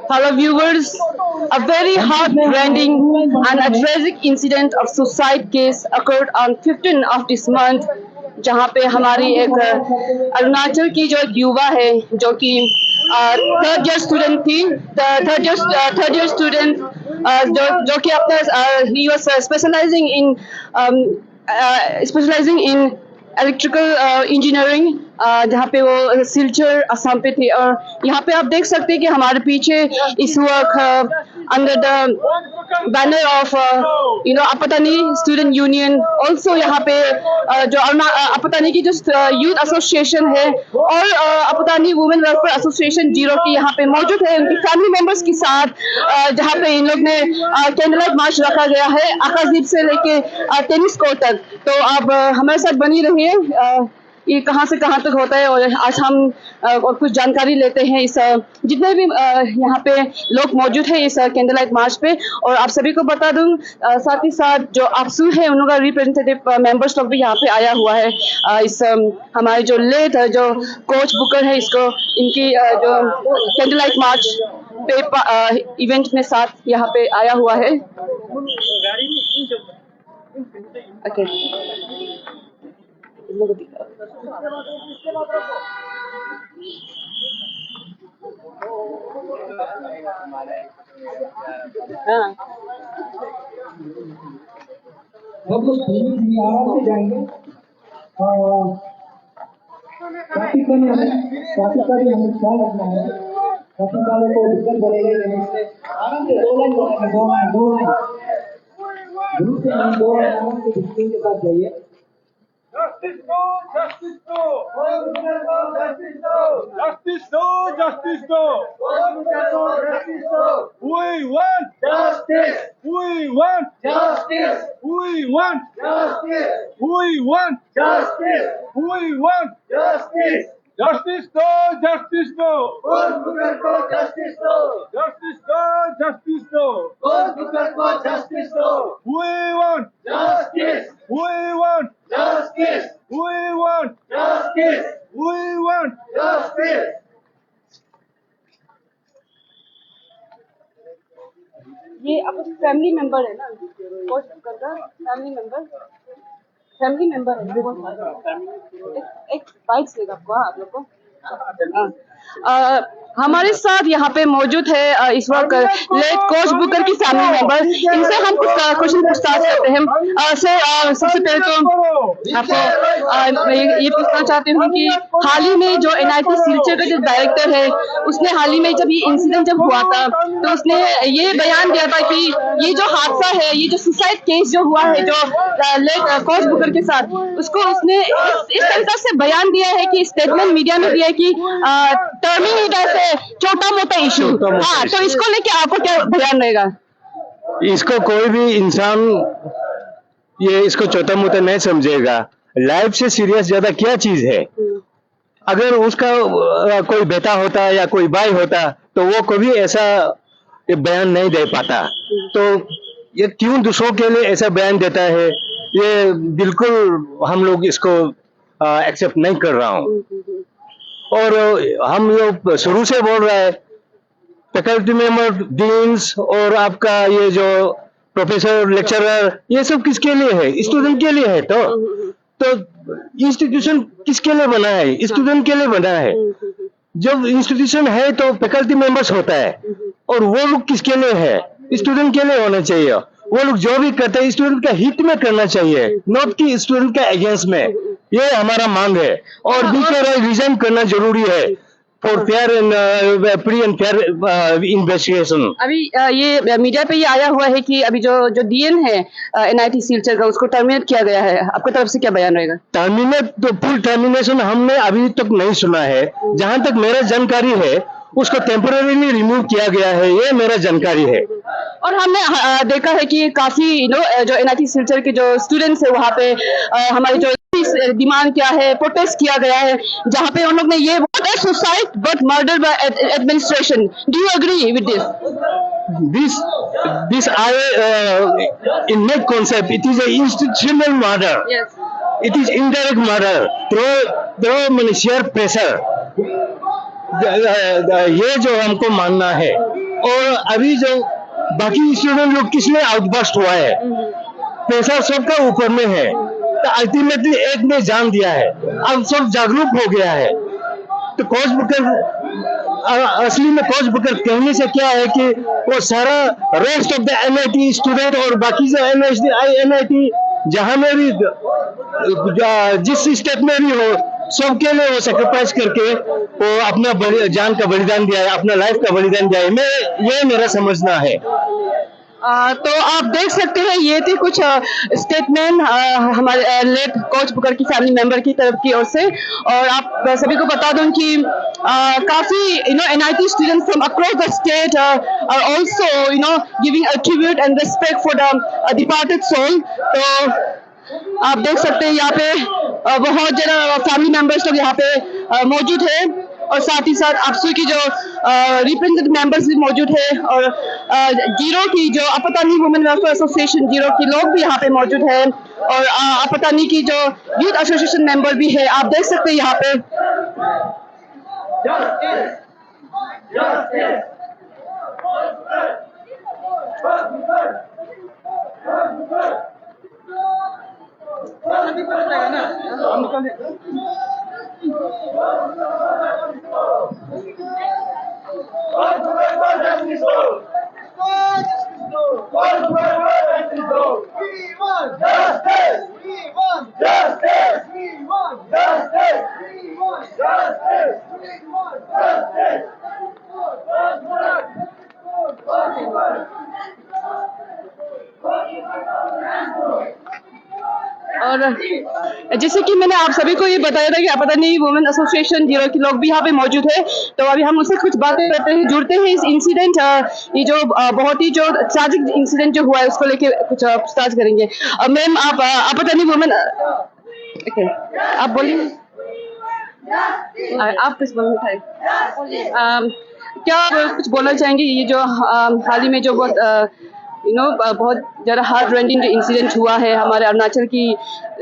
Hello viewers, a very heart-rending and a tragic incident of suicide case occurred on 15 of this month, जहाँ पे हमारी एक अरुणाचल की जो एक युवा है जो कि थर्ड ईयर स्टूडेंट थी, थर्ड ईयर स्टूडेंट जो कि अपना he was specialising in electrical engineering, जहाँ पे वो सिलचर असम पे थे। और यहाँ पे आप देख सकते हैं कि हमारे पीछे इस वक्त under the banner of Apatani student union, also यहाँ पे जो अपतानी की जो यूथ एसोसिएशन है और Apatani women welfare association zero की यहाँ पे मौजूद है उनकी फैमिली मेंबर्स के साथ, जहाँ पे इन लोग ने कैंडल मार्च रखा गया है आकाशदीप से लेके टेनिस कोर्ट तक। तो आप हमारे साथ बनी रहिए, ये कहाँ से कहाँ तक होता है और आज हम और कुछ जानकारी लेते हैं इस जितने भी यहाँ पे लोग मौजूद हैं इस कैंडल लाइट मार्च पे। और आप सभी को बता दूं, साथ ही साथ जो आपसू है उनका रिप्रेजेंटेटिव मेंबर्स लोग भी यहाँ पे आया हुआ है। इस हमारे जो लेट जो कोच बुकर है इसको इनकी जो कैंडल लाइट मार्च पे इवेंट में साथ यहाँ पे आया हुआ है। ओके, हाँ सब लोग धीमे आराम से जाएंगे। ट्रैफिक का भी हमें ख्याल रखना है। ट्रैफिक वालों को दिक्कत बढ़ेगी नहीं, इससे आराम से दो लाइन ग्रुप से नहीं, दो लाइन आराम से डिसिप्लिन के साथ जाइए। Justice no! Justice no! Justice no! Justice no! Justice no! Justice no! We want justice! We want justice! We want justice! We want justice! We want justice! Justice no! Justice no! Justice no! Justice no! Justice no! Justice no! We want justice! We want justice! We want justice! We want justice! ये अब family member है ना, coach का family member है। एक bike देगा आपको, आप लोग को हमारे साथ यहाँ पे मौजूद है इस वक्त लेट कोच बुकर की फैमिली मेंबर। इनसे हम कुछ क्वेश्चन पूछताछ करते हैं। सर, सबसे पहले तो आपको मैं ये पूछना चाहती हूँ कि हाल ही में जो NIT सिलचर का जो डायरेक्टर है उसने हाल ही में जब ये इंसिडेंट जब हुआ था तो उसने ये बयान दिया था कि ये जो हादसा है, ये जो सुसाइड केस जो हुआ है जो लेट कोच बुकर के साथ, उसको उसने इस तरीके से बयान दिया है कि स्टेटमेंट मीडिया में दिया है कि टर्मिंग ऐसे छोटा मोटा इशू। हाँ, तो इसको लेके आपको क्या बयान रहेगा? इसको कोई भी इंसान ये इसको छोटा मोटा नहीं समझेगा। लाइफ से सीरियस ज्यादा क्या चीज है? अगर उसका कोई बेटा होता या कोई भाई होता तो वो कभी ऐसा बयान नहीं दे पाता। तो ये क्यों दूसरों के लिए ऐसा बयान देता है, ये बिल्कुल हम लोग इसको एक्सेप्ट नहीं कर रहा हूँ। और हम लोग शुरू से बोल रहा है, फैकल्टी मेंबर, डीन्स और आपका ये जो प्रोफेसर, लेक्चरर, ये सब किसके लिए है? स्टूडेंट के लिए है। तो इंस्टीट्यूशन किसके लिए बना है? स्टूडेंट के लिए बना है। जब इंस्टीट्यूशन है तो फैकल्टी मेंबर्स होता है, और वो लोग किसके लिए है? स्टूडेंट के लिए होना चाहिए। वो लोग जो भी करते हैं स्टूडेंट का हित में करना चाहिए, नॉट कि स्टूडेंट का अगेंस्ट में। ये हमारा मांग है। और बीके रिजाइन करना जरूरी है for fair and free and fair investigation. अभी ये मीडिया पे ये आया हुआ है कि अभी जो DN है NIT सिलचर का, उसको टर्मिनेट किया गया है। आपकी तरफ से क्या बयान रहेगा? टर्मिनेट तो फुल टर्मिनेशन हमने अभी तक नहीं सुना है। जहां तक मेरा जानकारी है उसको टेम्पररीली रिमूव किया गया है, ये मेरा जानकारी है। और हमने देखा है कि काफी जो NIT सिलचर के जो स्टूडेंट्स है वहाँ पे हमारी जो डिमांड क्या है, प्रोटेस्ट किया गया है, जहाँ पे उन लोग ने ये suicide but murder by administration. Do you agree with this in my concept it is a institutional murder. Yes. It is indirect murder through sheer pressure. ये जो हमको मानना है और अभी जो बाकी स्टूडेंट लोग किस में आउटबस्ट हुआ है, पैसा सबका ऊपर में है, तो अल्टीमेटली एक ने जान दिया है, अब सब जागरूक हो गया है। तो कोच बुकर असली में कोच बुकर कहने से क्या है कि वो सारा rest of the NIT student और बाकी जो एनआईटी जहां में भी जिस स्टेट में भी हो, सबके लिए वो सेक्रीफाइस करके वो अपना जान का बलिदान दिया है, अपना लाइफ का बलिदान दिया है। ये मेरा समझना है। तो आप देख सकते हैं ये थे कुछ स्टेटमेंट हमारे लेट कोच बुकर की फैमिली मेंबर की तरफ की ओर से। और आप सभी को बता दूं कि काफी NIT students from across the state are also giving a tribute and respect for the departed soul. तो आप देख सकते हैं यहाँ पे बहुत ज़्यादा फैमिली मेंबर्स लोग यहाँ पे मौजूद है और साथ ही साथ आपसू की जो रिप्रेजेंटेटिव मेंबर्स भी मौजूद है और जीरो की जो Apatani women welfare association zero की लोग भी यहाँ पे मौजूद है और अपतानी की जो यूथ एसोसिएशन मेंबर भी है। आप देख सकते हैं यहाँ पे और जैसे कि मैंने आप सभी को ये बताया था कि अपतानी वुमेन एसोसिएशन जीरो के लोग भी यहाँ पे मौजूद है। तो अभी हम उससे कुछ बातें करते हैं, जुड़ते हैं इस इंसिडेंट ये जो बहुत ही जो ट्रैजिक इंसिडेंट जो हुआ है उसको लेके कुछ पूछताछ करेंगे। मैम आप अपतानी वुमेन आप बोलिए, आप कुछ बोलना चाहेंगे क्या आप कुछ बोलना चाहेंगे? ये जो हाल ही में जो बहुत बहुत ज़्यादा हार्ट रेंडिंग जो इंसिडेंट हुआ है हमारे अरुणाचल की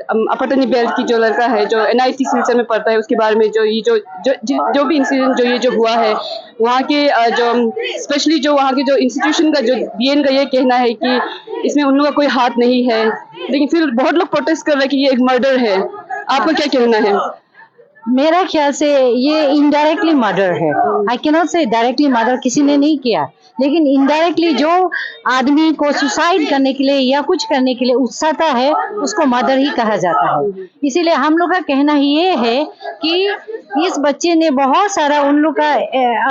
अपतानी बेल्ट की जो लड़का है जो एनआईटी सिलसिले में पढ़ता है उसके बारे में जो ये जो भी इंसिडेंट जो हुआ है वहाँ के जो स्पेशली जो वहाँ के जो इंस्टीट्यूशन का जो बीएन का ये कहना है कि इसमें उन लोगों का कोई हाथ नहीं है, लेकिन फिर बहुत लोग प्रोटेस्ट कर रहे हैं कि ये एक मर्डर है। आपका क्या कहना है? मेरा ख्याल से ये इनडायरेक्टली मर्डर है। आई कैन नॉट से डायरेक्टली मर्डर किसी ने नहीं किया, लेकिन इनडायरेक्टली जो आदमी को सुसाइड करने के लिए या कुछ करने के लिए उकसाता है उसको मर्डर ही कहा जाता है। इसीलिए हम लोग का कहना ये है कि इस बच्चे ने बहुत सारा उन लोग का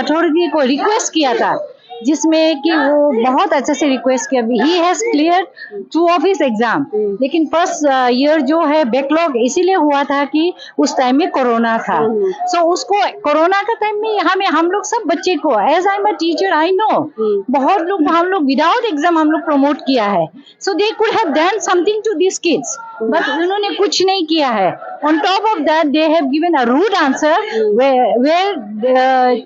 अथॉरिटी को रिक्वेस्ट किया था, जिसमें कि वो बहुत अच्छे से रिक्वेस्ट किया। He has clear 2 of his exam, लेकिन फर्स्ट ईयर जो है बैकलॉग इसीलिए हुआ था कि उस टाइम में कोरोना था। सो उसको कोरोना का टाइम में हम लोग सब बच्चे को as I am a teacher I know बहुत लोग हम लोग विदाउट एग्जाम हम लोग प्रमोट किया है। So they could have done something to this kids, but उन्होंने कुछ नहीं किया है। On top of that they have given a rude answer where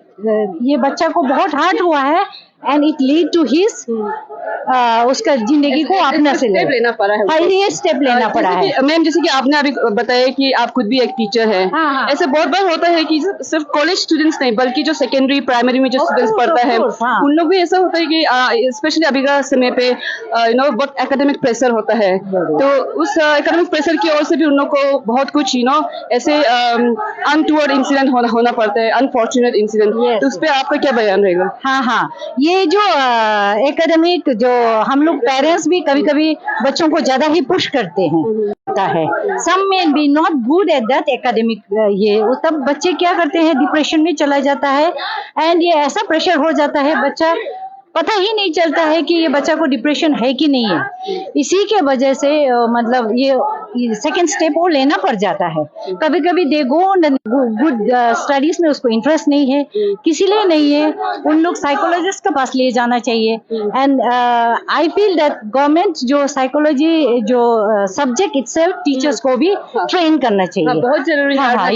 ये बच्चा को बहुत हार्ट हुआ है and it lead to his उसका जिंदगी को अपना से लेना पड़ा है, ये स्टेप लेना पड़ा है। मैम जैसे कि आपने अभी बताया कि आप खुद भी एक टीचर है, ऐसे बहुत बार होता है कि सिर्फ कॉलेज स्टूडेंट्स नहीं बल्कि जो सेकेंडरी प्राइमरी में जो स्टूडेंट्स पढ़ता है उन लोग भी ऐसा होता है कि स्पेशली अभी का समय पे बहुत एकेडमिक प्रेशर होता है, तो उस एकेडमिक प्रेशर की ओर से भी उन लोग को बहुत कुछ ऐसे अनटूवर्ड इंसिडेंट होना पड़ता है, अनफॉर्चुनेट इंसिडेंट। तो उस पर आपका क्या बयान रहेगा? हाँ, ये जो एकेडमिक जो हम लोग पेरेंट्स भी कभी कभी बच्चों को ज्यादा ही पुश करते हैं। Some may be not good at that academic, ये तब बच्चे क्या करते हैं डिप्रेशन में चला जाता है एंड ये ऐसा प्रेशर हो जाता है बच्चा पता ही नहीं चलता है कि ये बच्चा को डिप्रेशन है कि नहीं है। इसी के वजह से मतलब ये सेकंड स्टेप वो लेना पड़ जाता है। कभी कभी दे गो गुड स्टडीज में उसको इंटरेस्ट नहीं है, किसी लिए नहीं है, उन लोग साइकोलॉजिस्ट के पास ले जाना चाहिए। And I feel that government जो साइकोलॉजी जो सब्जेक्ट इटसेल्फ टीचर्स को भी ट्रेन करना चाहिए। बहुत जरूरी है,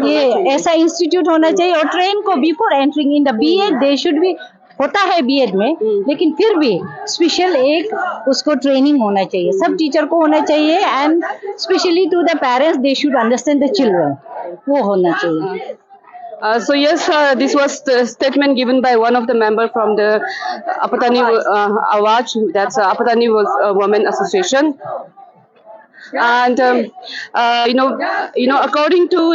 ये ऐसा इंस्टीट्यूट होना चाहिए और ट्रेन को before entering in the BEd they should be होता है बीएड में, लेकिन फिर भी स्पेशल एक उसको ट्रेनिंग होना चाहिए, सब टीचर को होना चाहिए and specially to the parents they should understand the children, वो होना चाहिए। So yes, this was the statement given by one of the member from the Apatani Awaj, that's Apatani Women Association. And according to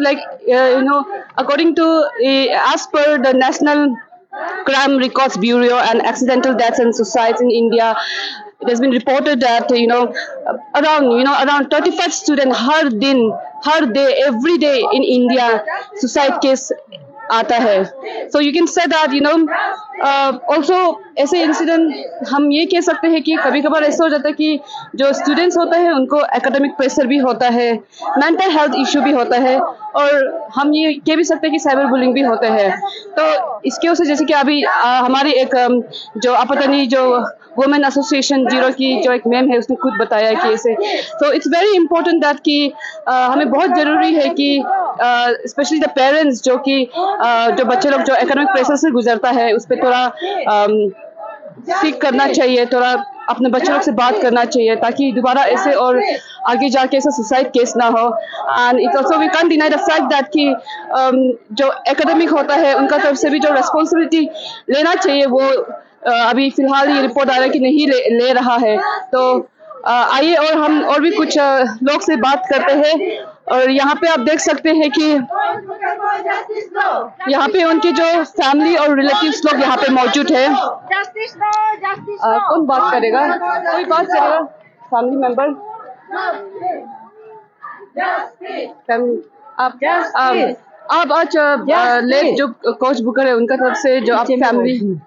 as per the National Crime Records Bureau and Accidental Deaths and Suicides in India, it has been reported that around 35 students har day every day in India suicide case आता है. So you can say that also ऐसे incident हम ये कह सकते हैं कि कभी कभार ऐसा हो जाता है कि जो स्टूडेंट्स होते हैं उनको एकेडमिक प्रेशर भी होता है, मेंटल हेल्थ इशू भी होता है, और हम ये कह भी सकते हैं कि साइबर बुलिंग भी होते हैं. तो इसके वजह से जैसे कि अभी हमारी एक जो अपतनी जो वुमेन एसोसिएशन जीरो की जो एक मैम है उसने खुद बताया कि ऐसे. तो इट्स वेरी इंपॉर्टेंट दैट कि हमें बहुत ज़रूरी है कि स्पेशली द पेरेंट्स जो कि जो बच्चे लोग जो एकेडमिक प्रेशर से गुजरता है उस पर थोड़ा सीख करना चाहिए, थोड़ा अपने बच्चों लोग से बात करना चाहिए ताकि दोबारा ऐसे और आगे जाके ऐसा सुसाइड केस ना हो. And it also we can deny the fact that कि जो एकेडमिक होता है उनका तरफ से भी जो रिस्पॉन्सिबिलिटी लेना चाहिए वो अभी फिलहाल ये रिपोर्ट आ रहा है कि नहीं ले रहा है. तो आइए और हम और भी कुछ लोग से बात करते हैं. और यहाँ पे आप देख सकते हैं कि यहाँ पे उनके जो फैमिली और रिलेटिव्स लोग यहाँ पे मौजूद है. कौन बात करेगा, कोई बात करेगा, फैमिली मेंबर, फैमिली. आप आज लेट जो कोच बुकर है उनका तरफ से जो आप फैमिली में